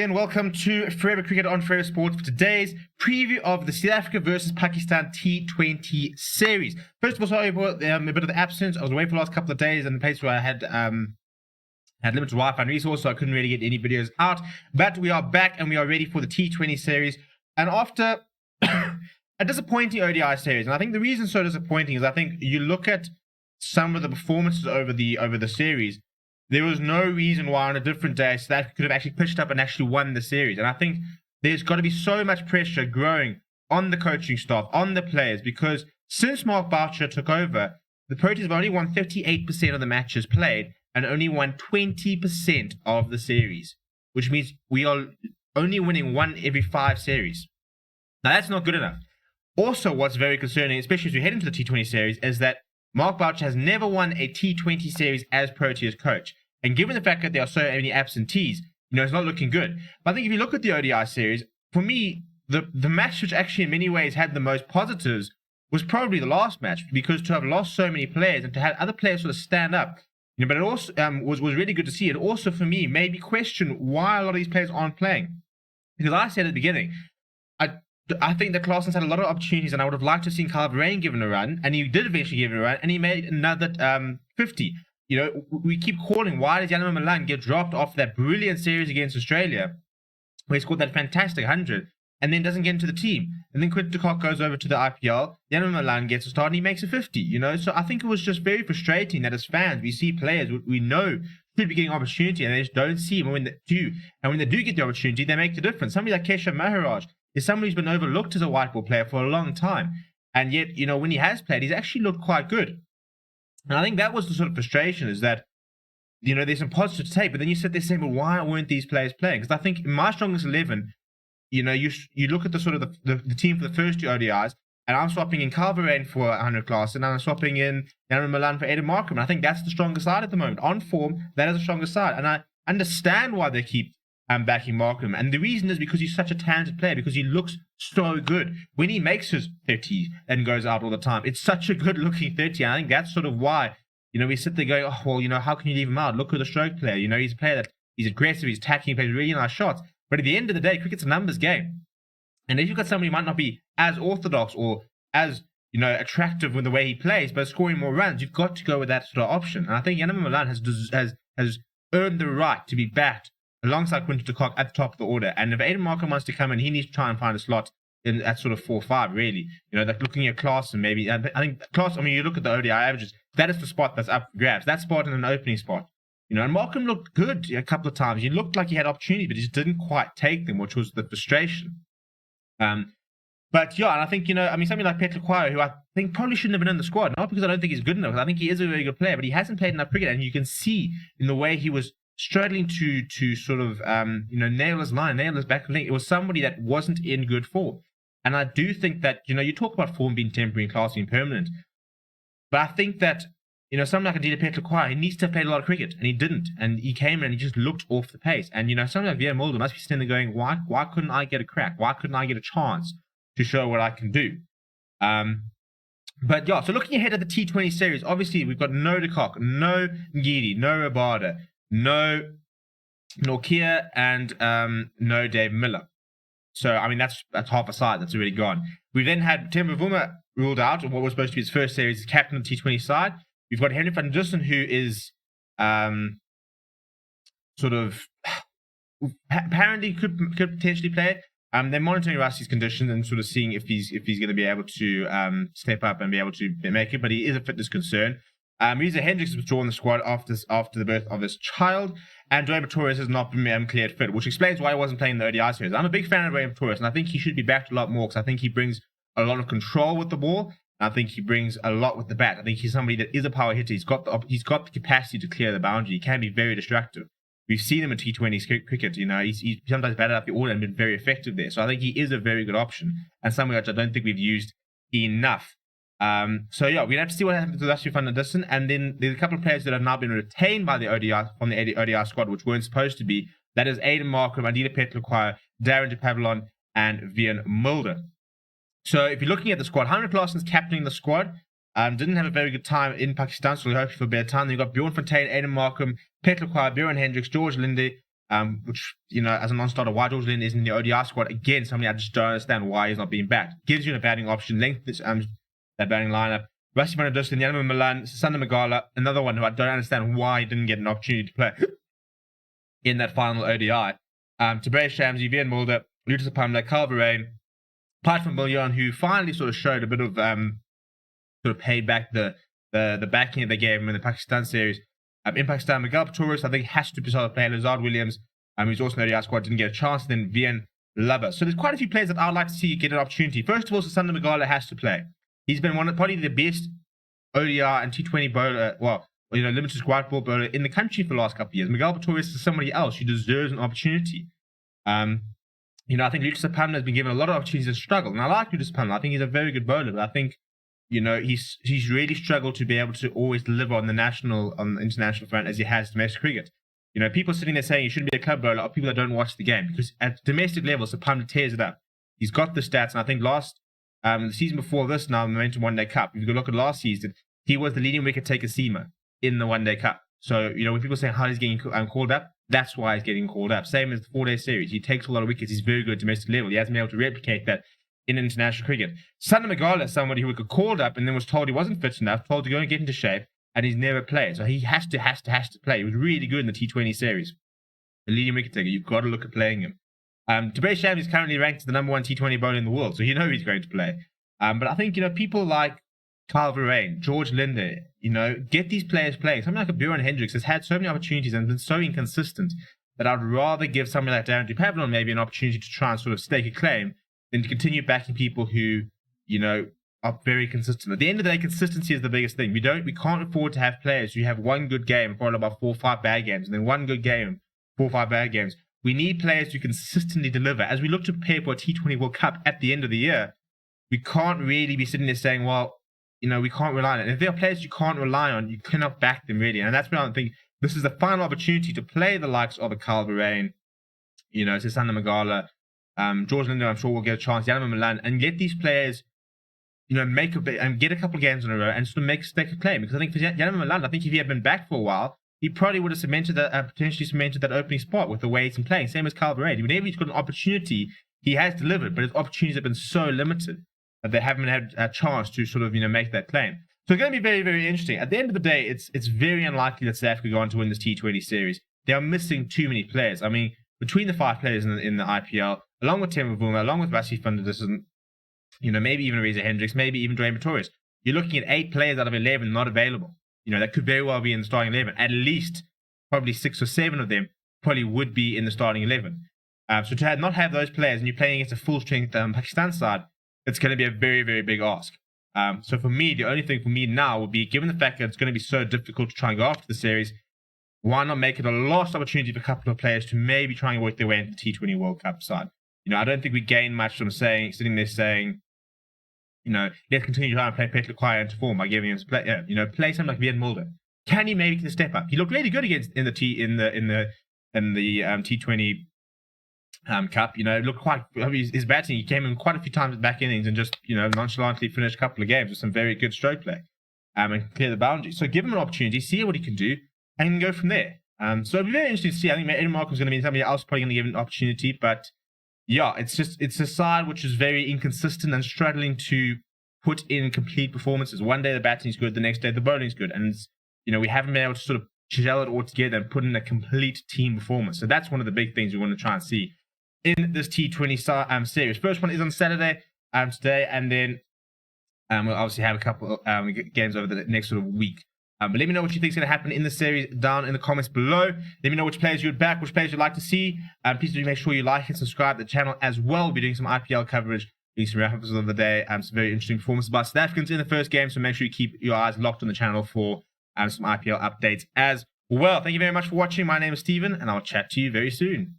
everybody, and welcome to Forever Cricket on Forever Sport for today's preview of the South Africa versus Pakistan T20 Series. First of all, sorry for a bit of the absence. I was away for the last couple of days in a place where I had limited Wi-Fi and resources, so I couldn't really get any videos out. But we are back and we are ready for the T20 Series. And after a disappointing ODI series, and I think the reason so disappointing is I think you look at some of the performances over the series. There was no reason why on a different day South Africa could have actually pushed up and actually won the series. And I think there's got to be so much pressure growing on the coaching staff, on the players, because since Mark Boucher took over, the Proteas have only won 38% of the matches played and only won 20% of the series, which means we are only winning 1 every 5 series. Now, that's not good enough. Also, what's very concerning, especially as we head into the T20 series, is that Mark Boucher has never won a T20 series as Proteas coach. And given the fact that there are so many absentees, it's not looking good. But I think if you look at the ODI series, for me, the match which actually in many ways had the most positives was probably the last match, because to have lost so many players and to have other players sort of stand up, but it also was really good to see. It also, for me, made me question why a lot of these players aren't playing. Because I said at the beginning, I think that Claessen's had a lot of opportunities, and I would have liked to have seen Kyle Verreynne given a run, and he did eventually give it a run, and he made another 50. We keep calling, why does Yanema Malan get dropped off that brilliant series against Australia, where he scored that fantastic 100, and then doesn't get into the team? And then Quinton de Kock goes over to the IPL, Yanema Malan gets a start, and he makes a 50, So I think it was just very frustrating that as fans, we see players we know should be getting opportunity, and they just don't see them when they do. And when they do get the opportunity, they make the difference. Somebody like Keshav Maharaj is somebody who's been overlooked as a white ball player for a long time. And yet, when he has played, he's actually looked quite good. And I think that was the sort of frustration, is that, there's some positive to take, but then you sit there saying, well, why weren't these players playing? Because I think in my strongest 11, you look at the sort of the team for the first 2 ODIs, and I'm swapping in Kyle Verreynne for 100 class, and I'm swapping in Yanema Malan for Aiden Markham. And I think that's the strongest side at the moment. On form, that is the strongest side. And I understand why they keep backing Markham. And the reason is because he's such a talented player, because he looks so good. When he makes his 30 and goes out all the time, it's such a good-looking 30. And I think that's sort of why, we sit there going, oh, well, how can you leave him out? Look at the stroke player. He's a player that he's aggressive, he's attacking, he plays really nice shots. But at the end of the day, cricket's a numbers game. And if you've got somebody who might not be as orthodox or as, attractive with the way he plays, but scoring more runs, you've got to go with that sort of option. And I think Yanema Malan has earned the right to be backed alongside Quinton de Kock at the top of the order. And if Aiden Markham wants to come in, he needs to try and find a slot in at sort of 4-5, really. Like looking at Klaasen, maybe. I think Klaasen, you look at the ODI averages, that is the spot that's up for grabs. That spot in an opening spot. And Markham looked good a couple of times. He looked like he had opportunity, but he just didn't quite take them, which was the frustration. But yeah, and I think, somebody like Petr Quire, who I think probably shouldn't have been in the squad, not because I don't think he's good enough, I think he is a very good player, but he hasn't played enough cricket, and you can see in the way he was struggling to sort of, nail his line, nail his back link. It was somebody that wasn't in good form. And I do think that, you talk about form being temporary and class being permanent. But I think that, somebody like Petr Quire, he needs to have played a lot of cricket, and he didn't. And he came in and he just looked off the pace. And, somebody like Veer Mulder must be sitting there going, why couldn't I get a crack? Why couldn't I get a chance to show what I can do? But yeah, so looking ahead at the T20 series, obviously we've got no de Kock, no Ngidi, no Rabada, no Nortje, and no Dave Miller. So, that's half a side that's already gone. We then had Temba Bavuma ruled out of what was supposed to be his first series as captain of the T20 side. We've got Henry van Dussen, who is sort of apparently could potentially play. They're monitoring Rusty's condition and sort of seeing if he's going to be able to step up and be able to make it, but he is a fitness concern. Reza Hendricks was withdrawn the squad after the birth of his child, and Dwayne Torres has not been cleared fit, which explains why he wasn't playing the ODI series. I'm a big fan of Dwayne Torres, and I think he should be backed a lot more, because I think he brings a lot of control with the ball, and I think he brings a lot with the bat. I think he's somebody that is a power hitter. He's got the capacity to clear the boundary. He can be very destructive. We've seen him in T20 cricket. He's sometimes batted up the order and been very effective there. So I think he is a very good option, and something which I don't think we've used enough. So yeah, we're going to have to see what happens with Rusty van der Dussen. And then there's a couple of players that have now been retained by the ODI from the ODI squad, which weren't supposed to be. That is Aiden Markham, Adila Petr Quire, Darren de Pavillon, and Veer Mulder. So if you're looking at the squad, Heinrich Larssen's captaining the squad. Didn't have a very good time in Pakistan, so we hope for a better time. Then you've got Bjorn Fontaine, Aiden Markham, Petr Quire, Bjorn Hendricks, George Linde, which, as a non-starter, why George Linder isn't in the ODI squad. Again, something I just don't understand why he's not being backed. Gives you a batting option, length that batting lineup. Rusty van der Dussen, Janne Milan, Sander Magala, another one who I don't understand why he didn't get an opportunity to play in that final ODI. Tabré Shamsi, Vian Mulder, Lucas Pamela, Carl Verheyen, apart from Billion, who finally sort of showed a bit of sort of paid back the backing that they gave him in the Pakistan series. In Pakistan, Miguel PROTEAS, I think, has to be solid player. Lazard Williams, who's also in the ODI squad, didn't get a chance. Then Vian Lubber. So there's quite a few players that I'd like to see get an opportunity. First of all, Sander Magala has to play. He's been probably the best ODI and T20 bowler, limited squad ball bowler in the country for the last couple of years. Miguel PROTEAS is somebody else who deserves an opportunity. I think Lucas Pamela has been given a lot of opportunities to struggle. And I like Lucas Pamela. I think he's a very good bowler, but I think, he's really struggled to be able to always deliver on the international front as he has domestic cricket. People sitting there saying he shouldn't be a club bowler are people that don't watch the game, because at domestic level, Pamela tears it up. He's got the stats, and I think the season before this, now Momentum One Day Cup, if you look at last season, he was the leading wicket taker seamer in the One Day Cup. So, when people say how he's getting called up, that's why he's getting called up. Same as the 4-day series. He takes a lot of wickets. He's very good at domestic level. He hasn't been able to replicate that in international cricket. Sander Magala is somebody who got called up and then was told he wasn't fit enough, told to go and get into shape, and he's never played. So he has to play. He was really good in the T20 series. The leading wicket taker. You've got to look at playing him. Tabré Shamsi is currently ranked as the number 1 T20 bowler in the world, so he's going to play. But I think, people like Carl Verheyen, George Linder, get these players playing. Something like a Bjorn Hendricks has had so many opportunities and been so inconsistent that I'd rather give somebody like Darren Pavlon maybe an opportunity to try and sort of stake a claim than to continue backing people who, are very consistent. At the end of the day, consistency is the biggest thing. We can't afford to have players who have one good game followed by 4 or 5 bad games, and then one good game, 4 or 5 bad games. We need players who consistently deliver. As we look to prepare for a T20 World Cup at the end of the year, we can't really be sitting there saying, well, we can't rely on it. And if there are players you can't rely on, you cannot back them really. And that's why I think this is the final opportunity to play the likes of a Carl Verheyen, Sander Magala, George Linder, I'm sure will get a chance, Janne Milan, and get these players, make a bit and get a couple of games in a row and sort of stake a claim. Because I think for Janne Milan, I think if he had been back for a while, he probably would have potentially cemented that opening spot with the way he's been playing. Same as Carl Verheyen. Whenever he's got an opportunity, he has delivered, but his opportunities have been so limited that they haven't had a chance to sort of, make that claim. So it's going to be very, very interesting. At the end of the day, it's very unlikely that South Africa go on to win this T20 series. They are missing too many players. I mean, between the 5 players in the IPL, along with Tim Vuma, along with Rassie van der Dussen, maybe even Reza Hendricks, maybe even Dwayne PROTEAS, you're looking at 8 players out of 11 not available. That could very well be in the starting 11. At least probably 6 or 7 of them probably would be in the starting 11. So to not have those players and you're playing against a full-strength Pakistan side, it's going to be a very, very big ask. So for me, the only thing for me now would be, given the fact that it's going to be so difficult to try and go after the series, why not make it a last opportunity for a couple of players to maybe try and work their way into the T20 World Cup side? I don't think we gain much from sitting there saying, let's continue trying to play Petr Lecquire into form by giving him play something like Vian Mulder. Can he maybe step up? He looked really good against in the T20 Cup. Looked quite his batting. He came in quite a few times at back innings and just nonchalantly finished a couple of games with some very good stroke play and clear the boundaries. So give him an opportunity, see what he can do, and go from there. So it'll be very interesting to see. I think Eddie Markham's going to be somebody else probably going to give an opportunity, but yeah, it's a side which is very inconsistent and struggling to put in complete performances. One day the batting's good, the next day the bowling's good, and we haven't been able to sort of gel it all together and put in a complete team performance. So that's one of the big things we want to try and see in this T20 series. First one is on Saturday today, and then we'll obviously have a couple of games over the next sort of week. But let me know what you think is going to happen in the series down in the comments below. Let me know which players you'd back, which players you'd like to see. Please do make sure you like and subscribe to the channel as well. We'll be doing some IPL coverage, doing some wrap-ups of the day, some very interesting performances by South Africans in the first game. So make sure you keep your eyes locked on the channel for some IPL updates as well. Thank you very much for watching. My name is Steven, and I'll chat to you very soon.